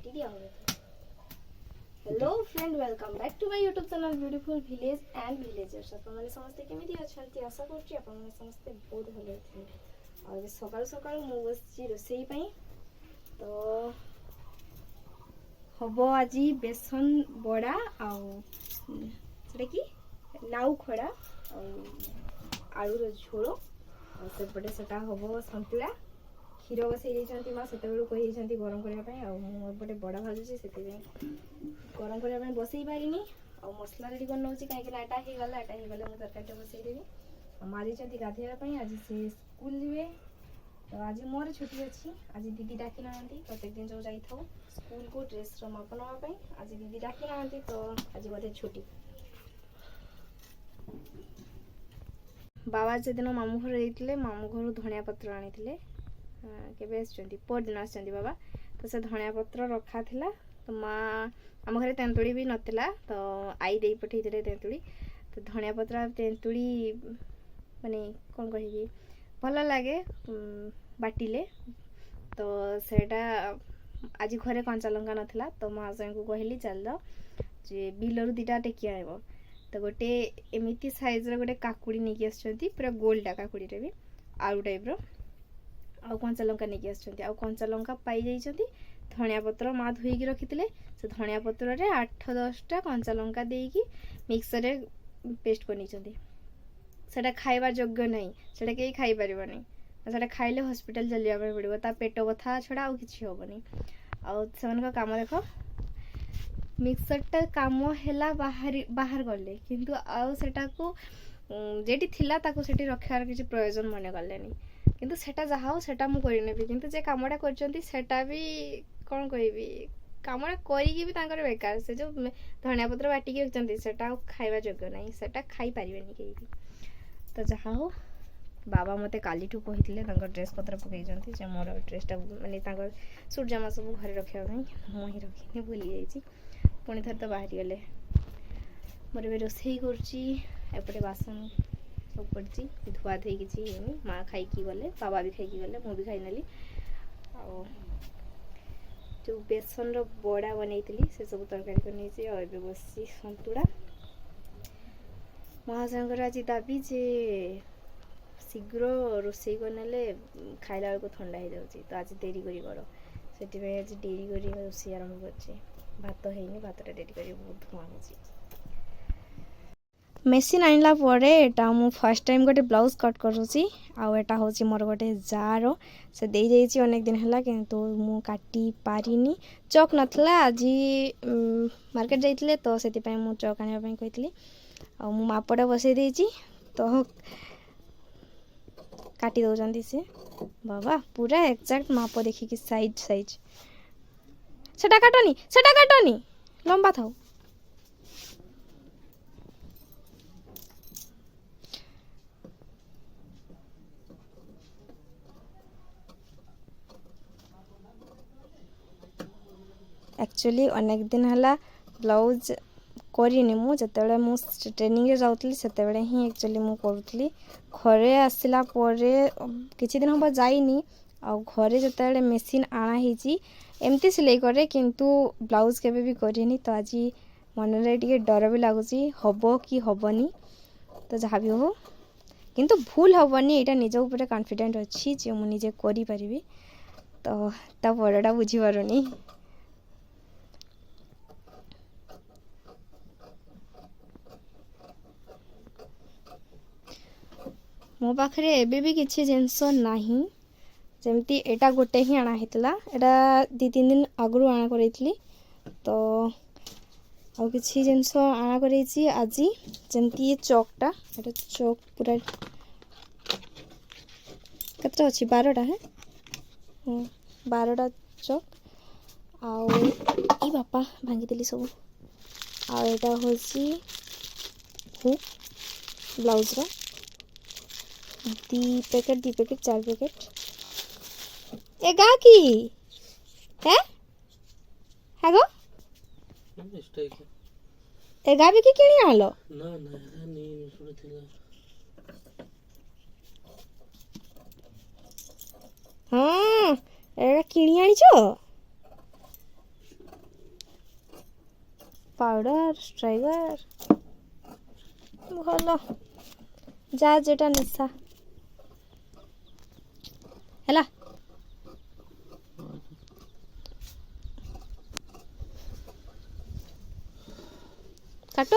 Hello friend, welcome back to my YouTube channel beautiful village and villagers. आपने समस्ते केमिति अछंती आशा करछि आपने समस्ते बहुत भले अछिन। और सकाळ सकाळ मु बसछि रोसई पई। तो हबो आजी बेसन बड़ा आउ सेटा की लाउ खड़ा आलू रो झोलो और सेपटे सेटा हबो संतुला। क्षीर बसई जाइछंती माँ सेते बेलु कहि जाइछंती गरम करिया पई आ मु एपटे बड़ा भाजुछि सेते गरम करिया पई बसई पारिनी आ मसला रेडी कर नउछि काहे कि एटा हे गला मु तरकारीटा बसई देबी। माँ जाइछंती गाधेया पई आज से स्कूल जिवे। तो आज मोर छुट्टी अछि। आज दीदी डाकी नांती प्रत्येक दिन जो जाई थाउ स्कूल को ड्रेस रो माप नवा पई आज दीदी डाकी नांती तो आज बोधे छुट्टी। बाबा से दिन मामू घर जाइतिले मामू घर धनिया पत्र आनिथिले केबे आछंती पर दिन आछंती बाबा। तो से धनिया पत्र रखा थिला तो माँ आम घरे तेंतुड़ी भी नथिला तो आई देई पठै थिले तेंतुड़ी। तो धनिया पत्र तेंतुड़ी माने कोन कहिबी भल लागे बाटिले। तो सेटा आज घरे कंचा लंका नथिला तो माँ को कहली चल जाओ जे बिलरू दीटा टेकी आइबो। तो गोटे एमिति साइज रो गोटे काकुड़ी नेकी आछंती पूरा गोलटा काकुड़ीटे भी आलू टाइप रो आ कंचा लंका नेकी आछंती आ कंचा लंका पाई जाइछंती। धनिया पत्र माँ धोईकी रखिथिले से धनिया पत्र रे 8-10टा कंचा लंका देईकी मिक्सर रे पेस्ट करनीछंती। सेटा खाइबा योग्य नहीं, सेटा केही खाइ परिबनी। सेटा खाइले हॉस्पिटल चल जाबे पड़िबो ता पेट बथा छडा आ किछि होबनी। आ सेवन का काम देखो मिक्सर टा काम हैला बाहर गले किंतु आ सेटा को जेटी थिला ताको सेटी रखार किछि प्रयोजन मने गलेनी। किंतु सेटा जहाओ सेटा मु करि नेबी किंतु जे कामडा करचंती सेटा भी कोन कहिबी कामडा करिकी भी तांकर बेकार। से जो धनिया पत्र बाटी के रखचंती सेटा खाइबा योग्य नहीं, सेटा खाइ परिबेनी केही भी। तो जहाओ बाबा मते कालीठू कहिथिले तांकर ड्रेस पत्र पकई जंती जे मोर ड्रेसटा माने तांकर सूट जामा सब घरे रखिया नै मु ही रखिनी भूली जाईची। पुणी थर तो बाहरी गले मोर बे रोसई करची एपटे बासन सब पड़ची धुआ धोई किछि हेनी। माँ खाइकी गले बाबा भी खाइकी गले मु भी खाइ नेली। आ जो बेसन रो बड़ा बनैतिली से सब तरकारी कर नेछि और बे बसी संतुड़ा। महाशंकर आज दाबी जे शीघ्र रोसई करनेले खाइला बेलको ठंडा हो जाउची तो आज देरी करी कर सेति पे आज देरी करी रोसई आरंभ करछि। भात हेनी भातटा डेरी करी बहुत धुआं होची। मेसिन आनला परे एटा मु फर्स्ट टाइम गोटे ब्लाउज कट करूची आ एटा होची मोर गोटे जार से देई जाईची अनेक दिन हला किंतु मु काटी पारिनी। चौक नथला आज मार्केट जाइतिले तो सेति पय मु चौक आनिया पय कहितली आ मु मापटा बसै देईची तो काटी दउजंती से बाबा पूरा एग्जैक्ट माप देखि कि साइज सेटा काटनी लंबा थाओ। एक्चुअली अनेक दिन हला ब्लाउज करिनी मु जतेबेले मु ट्रेनिंग रे जाउतली सेतेबेले ही एक्चुअली मु करूतली। घरे आसिला परे किछि दिन हम जाइनी आ घरे जतेबेले मेसिन आना हिची एमती सिलाई करे किंतु ब्लाउज केबे भी करिनी। तो आज मन रे टिके डर भी लागुची हबो कि हबनी तो जहा भी हो किंतु भूल हबनी एटा निज ऊपर कॉन्फिडेंट अछि जे मु निजे करि परिबी। तो ता बड़टा बुझी पारुनी। मो पाखरे एबे भी किछि जिंस नाही जेमती एटा गोटे ही आना हेतला एटा 2-3 दिन आगु आना करैतली तो आ किछि जिंस आना करैछि आज जेमती ये चौकटा एटा चौक पूरा कतरा अछि 12टा है 12टा चौक आउ ई बापा भांगी देली सब आ एटा होछि हुक ब्लाउज रो 2 पैकेट 4 पैकेट एगा की है गो एगा भी की किणी आलो ना नहीं सुरथिला हाँ एगा किणी आनी छो ପାଉଡର ଷ୍ଟ୍ରାଇଗର ଭଲ ଯା ଯେଟା ନିଶା ହେଲା କାଟ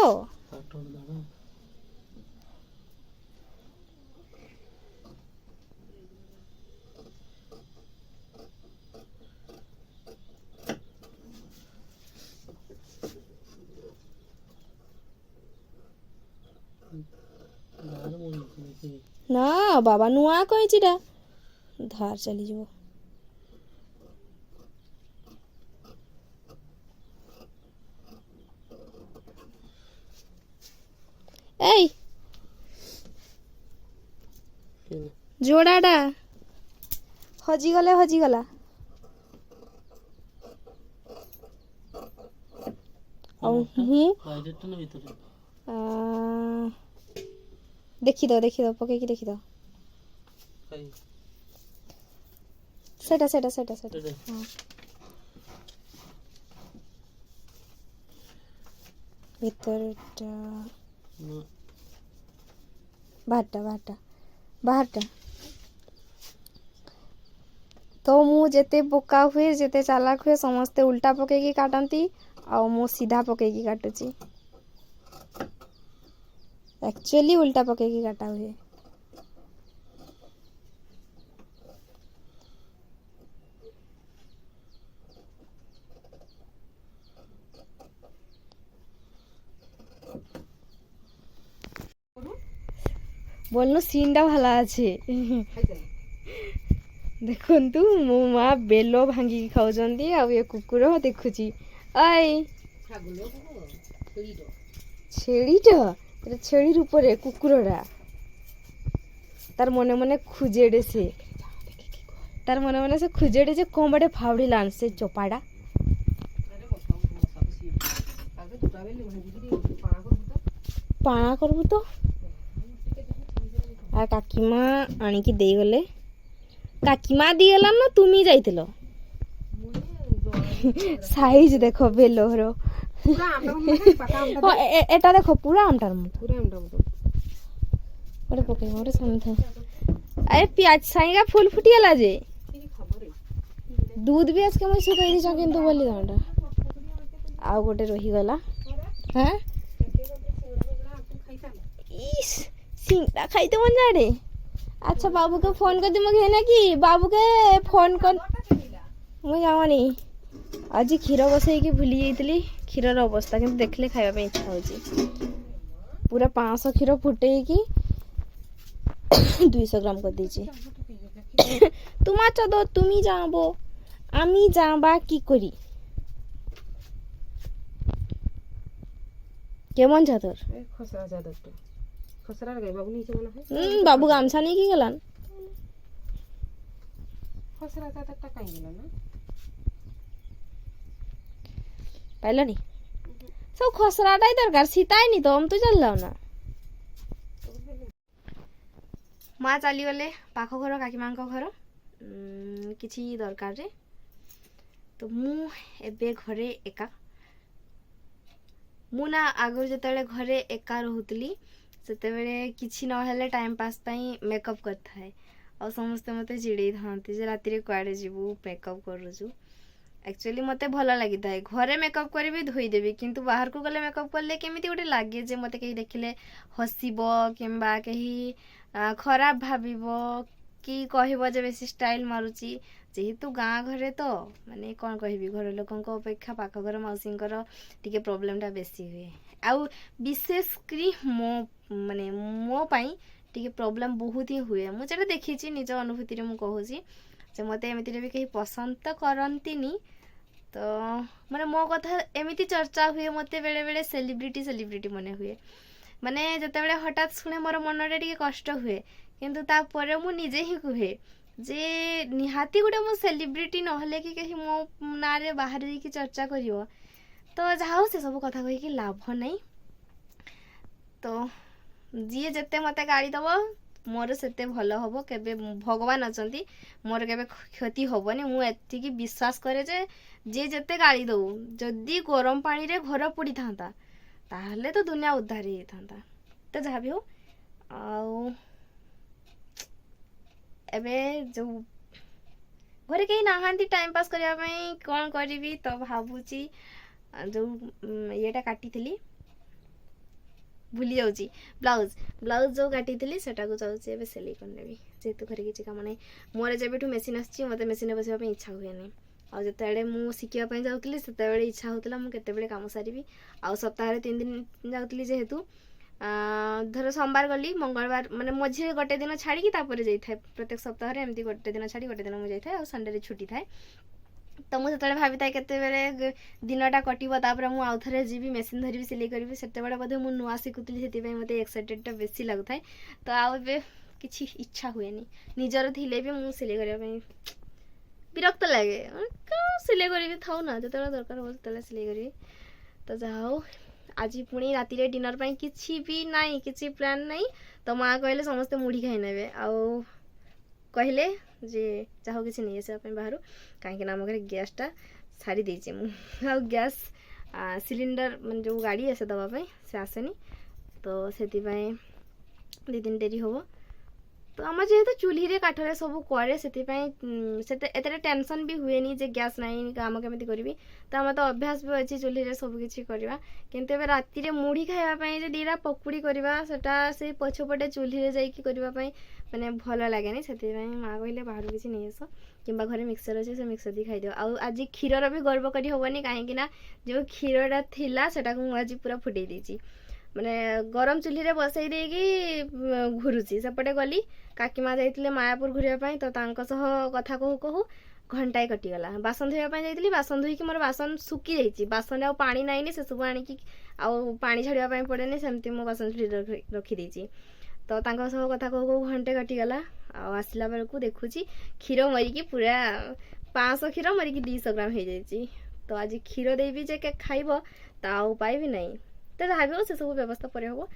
ନା ବାବା ନୂଆ କହିଛିଟା ଧାର ଚାଲିଯିବ ଏଇ ଯୋଡ଼ାଟା ହଜିଗଲା ଆଉ ମୁଁ ଦେଖିଦ ପକେଇକି ଦେଖିଦ ସେଟା ହଁ ଭିତରଟା ବାହାରଟା ତ ମୁଁ ଯେତେ ବୋକା ହୁଏ ଯେତେ ଚାଲାକ ହୁଏ ସମସ୍ତେ ଉଲ୍ଟା ପକେଇକି କାଟନ୍ତି ଆଉ ମୁଁ ସିଧା ପକେଇକି କାଟୁଛି एक्चुअली उल्टा पकेगी काटा हुए बोलनो सीनटा भला अच्छे देखंतु मो माँ बेलो भांगी खाउजंदी आ ये कुकुर देखुची आई छेड़ीटा এটা ছেড়ির উপরে কুকুররা তার মনে মনে খুঁজেড়ে সে খুঁজেড়ে যে কমবাটে ফাউড়িলান সে চোপাটা পাଣା করবু তো আর কাকিমা আনিকি ଦେଇଗଲେ কাকিমা দিয়েলাম না তুমি যাইতিল সাইজ দেখো বেলোর এটা দেখো পুরা আমটার মতো ওটা পকেই ওটা সামনে থাক আরে পিয়াজ সাইগা ফুল ফুটিয়ালা যে दूध भी আজকে মই শুকাই দিছ কিন্তু বলি দাঁটা ଆଉ ଗୋଟେ ରହିଗଲା হ্যাঁ ইস সিংটা খাইতে মন যায় রে আচ্ছা বাবুকে ফোন করে দিমু ঘে নাকি বাবুকে ফোন কর ମୁଁ যাওয়ানি ଆଜି କ୍ଷୀର ବସେଇକି ଭୁଲି ଯାଇଥିଲି କ୍ଷୀରର ଅବସ୍ଥା କିନ୍ତୁ ଦେଖିଲେ ଖାଇବା ପାଇଁ ଇଚ୍ଛା ହେଉଛି ପୁରା 500 କ୍ଷୀର ଫୁଟେଇକି 200 গ্রাম କରିଦେଇଛି তোমার চাদর তুমি যাবো আমি যাবা কি করি কেমন চাদর খসরা চাদরটা খসরার গায়ে বাবু নিচে মনে হয় বাবু গামছা নিয়ে কি গেলান খসরা চাদরটা কাই গেল না পাইলনি সব খসরাটাই দরকার শীতাইনি তো আমি তো জানলাম না মা চালিগলে পাখ ঘর কাকিমাଙ୍କ ঘর କିଛି ଦରକାରରେ ତ ମୁଁ ଏବେ ଘରେ ଏକା ମୁଁ ନା ଆଗରୁ ଯେତେବେଳେ ଘରେ ଏକା ରହୁଥିଲି ସେତେବେଳେ କିଛି ନହେଲେ ଟାଇମ୍ ପାସ୍ ପାଇଁ ମେକଅପ୍ କରିଥାଏ ଆଉ ସମସ୍ତେ ମୋତେ ଚିଡ଼େଇ ଥାନ୍ତି ଯେ ରାତିରେ କୁଆଡ଼େ ଯିବୁ ମେକଅପ୍ କରୁଛୁ एक्चुअली मते भल लगी था घरे मेकअप करी धोईदेवी किंतु बाहर को गले मेकअप कले केमी गोटे लगे जे मते कहीं देखिले हसब किंबा कहीं खराब भाविब कि कहब जे बेसी स्टाइल मारुची जेहेतु गाँ घरे तो माने कौन कहबी घर लोकंक अपेक्षा पाख घर मौसींकर टिके प्रॉब्लमटा बेसी हुए आउ विशेषकर माने मो पाई टिके प्रॉब्लम बहुत ही हुए मुझे देखी निज अनुभूति मु कहूँ जे मते एमिति भी कहीं पसंद तो करंतीनी तो माने मो कथा एमिति चर्चा हुए मते बेले बेले सेलिब्रिटी मने हुए माने जते बेले हठात सुने मोर मनरे टिके कष्ट हुए किंतु ता परे मु निजे ही कहे जे निहाती गुटे मो सेलिब्रिटी नहले कि कहीं मो नारे बाहर की चर्चा करिवो तो जाओ से सब कथा कहि कि लाभ नहीं तो जी जेते मते गाड़ी दबो मोर सेते भल हम केबे भगवान अछंती मोर केबे क्षति हबनी मु एतिकी विश्वास करे जे जे जते गाली दऊ जदी गरम पानी रे घर पड़ी थांता ताहले तो दुनिया उद्धार ही थांता तो जहाँ भी हो आउ एबे जो घरे कहीं नाहांती टाइम पास करया पई कोन करबी तो भाबुची जो येटा काटी थली भूली जाऊँगी ब्लाउज ब्लाउज जो काटी थी सेटा को चाहूँगी एबे सिलाई करनेबी जेतु घरे किसी काम नहीं मोर जेबेठु मेसीन आसी मते मेसीन बसिया पे इच्छा हुए नहीं आ जिते मु शिखिया पे जाऊँगी सेते इच्छा होता मुझे केते काम सारी आ सप्ताह 3 दिन जाऊँगी जेहेतु धर सोमवार गली मंगलवार माने मझे गोटे दिन छाड़ी जाए प्रत्येक सप्ताह एमती गोटे दिन छाड़ी गोटे दिन मुझे जाए और संडे छुट्टी थाए तो मुझे भावी था केते दिनटा कटिब तापर मुझे आउ थे जी मेसीन धरी सिलाई करी से बोधे मुझे नुआ शिखुली से मत एक्साइटेड बेसी लगु था तो आउ किसी इच्छा हुए निजर थे भी मुझे सिलाई करने विरक्त लगे क्या सिलाई करी था ना जो दरकार हो सिलाई करी तो जाओ आज पुणी राति डिनर पर किसी भी नाई किसी प्लान नहीं तो माँ कहले समस्ते मुढ़ी खाई ने आउ कहले जे चाहो किसी नहीं आसा बाहर कहीं आम घर गैसटा छाड़ी देचे गैस सिलिंडर मैं जो गाड़ी आसे दवाई से आसेनी तो से 2 दिन डेरी हम तो आम जेहेतु चूल्ही काठरे सब करे से टेंशन भी हुए जे गैस नहीं काम केमी करी तो आम तो अभ्यास भी अच्छी चूल्ही सब किसी करवा किंतु एबे राति रे मुढ़ी खाइबा जे दीटा पकुड़ी करवा सेटा से पछपटे चूल्ही जाइकी करबा माने भल लगे से माँ कहले बाहर किसी नहीं आस कि घरे मिक्सर अच्छे से मिक्सर दी खाई आज क्षीर भी गर्व करी हेनी कहीं जो क्षीरटा थिला सेटा को आज पूरा फुटे देची माने गरम चूल्ही रे बसई देगी घुरुची सेपटे गली काकी माँ जाइए मायापुर घूरवाई तो कथा कहू कहू घंटाए कटिगला बासन धोवाई जाइए बासन धोईकी मोर बासन सुखी जाइए बासन आ पानी नाइनी से सब आणिकी आउ पानी छाड़ापी पड़ेनि सेमती मो बासन रखी तो कथा कहू कहू घंटे कटिगला आसला बेलू देखुची क्षीर मरिकी पूरा 500 क्षीर मरिकी 200 ग्राम हो जाइए तो आज क्षीर देवी जे खाइब तो पाइबी नहीं तो जहाँ भी हो से सब व्यवस्था पर हम